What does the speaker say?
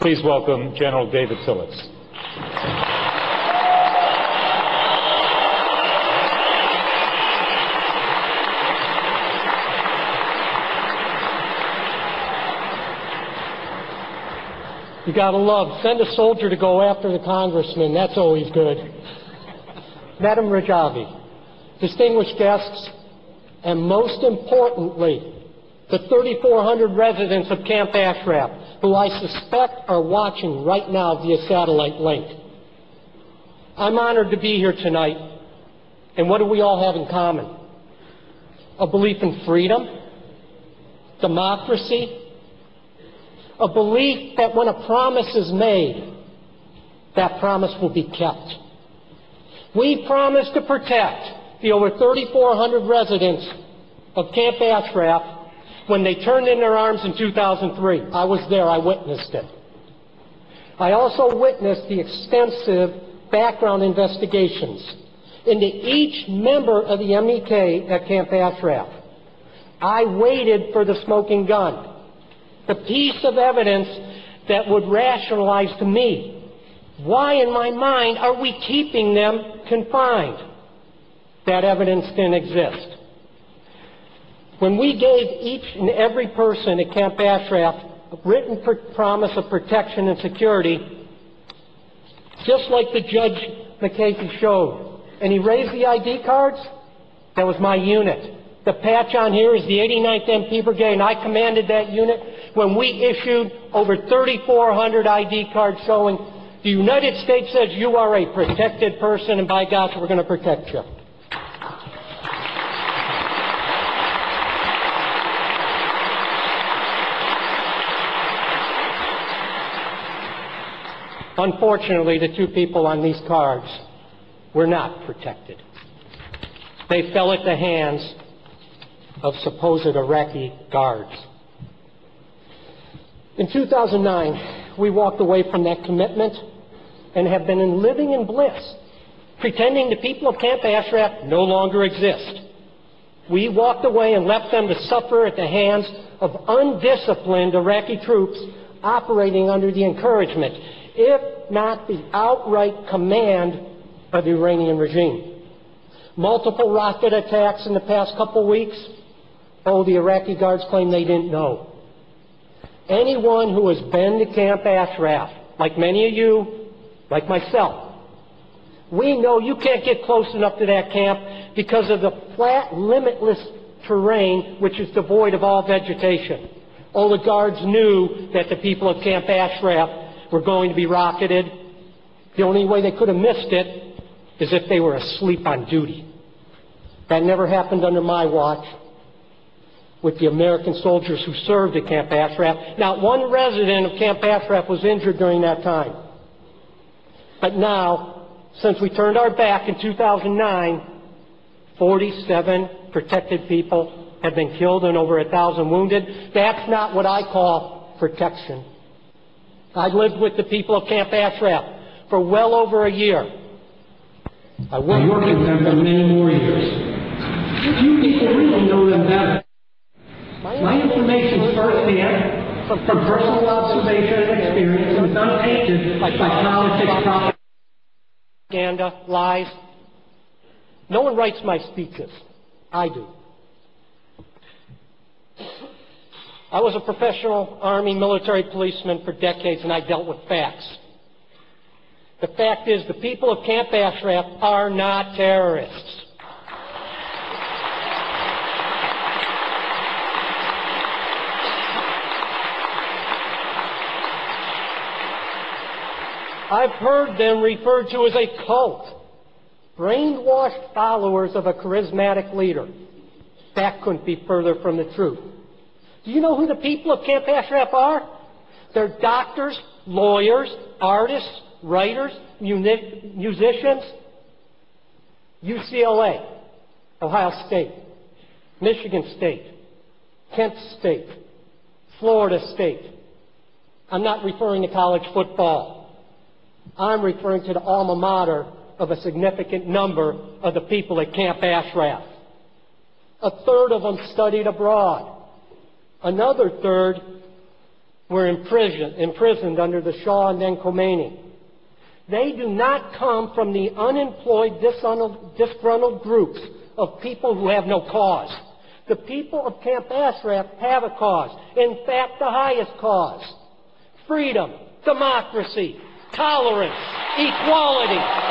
Please welcome General Deividsfilips. You gotta love, send a soldier to go after the congressman, that's always good. Madam Rajavi, distinguished guests, and most importantly, the 3,400 residents of Camp Ashraf, who I suspect are watching right now via satellite link. I'm honored to be here tonight, and what do we all have in common? A belief in freedom, democracy, a belief that when a promise is made, that promise will be kept. We promise to protect the over 3,400 residents of Camp Ashraf when they turned in their arms in 2003. I was there, I witnessed it. I also witnessed the extensive background investigations into each member of the MEK at Camp Ashraf. I waited for the smoking gun, the piece of evidence that would rationalize to me, why in my mind are we keeping them confined? That evidence didn't exist. When we gave each and every person at Camp Ashraf a written promise of protection and security, just like the Judge McCasey showed, and he raised the ID cards, that was my unit. The patch on here is the 89th MP Brigade, and I commanded that unit when we issued over 3,400 ID cards showing the United States says you are a protected person, and by gosh, we're going to protect you. Unfortunately, the two people on these cards were not protected. They fell at the hands of supposed Iraqi guards. In 2009, we walked away from that commitment and have been living in bliss, pretending the people of Camp Ashraf no longer exist. We walked away and left them to suffer at the hands of undisciplined Iraqi troops operating under the encouragement, if not the outright command of the Iranian regime. Multiple rocket attacks in the past couple weeks. Oh, the Iraqi guards claim they didn't know. Anyone who has been to Camp Ashraf, like many of you, like myself, we know you can't get close enough to that camp because of the flat, limitless terrain which is devoid of all vegetation. All the guards knew that the people of Camp Ashraf were going to be rocketed. The only way they could have missed it is if they were asleep on duty. That never happened under my watch with the American soldiers who served at Camp Ashraf. Not one resident of Camp Ashraf was injured during that time. But now, since we turned our back in 2009, 47 protected people have been killed and over 1,000 wounded. That's not what I call protection. I lived with the people of Camp Ashraf for well over a year. I worked with them for many more years. You people really know them better. My information is firsthand, from personal observation and experience, and is untainted by politics, propaganda, lies. No one writes my speeches. I do. I was a professional Army military policeman for decades, and I dealt with facts. The fact is, the people of Camp Ashraf are not terrorists. I've heard them referred to as a cult, brainwashed followers of a charismatic leader. That couldn't be further from the truth. Do you know who the people of Camp Ashraf are? They're doctors, lawyers, artists, writers, musicians. UCLA, Ohio State, Michigan State, Kent State, Florida State. I'm not referring to college football. I'm referring to the alma mater of a significant number of the people at Camp Ashraf. A third of them studied abroad. Another third were imprisoned under the Shah and then Khomeini. They do not come from the unemployed, disgruntled groups of people who have no cause. The people of Camp Ashraf have a cause. In fact, the highest cause. Freedom, democracy, tolerance, equality,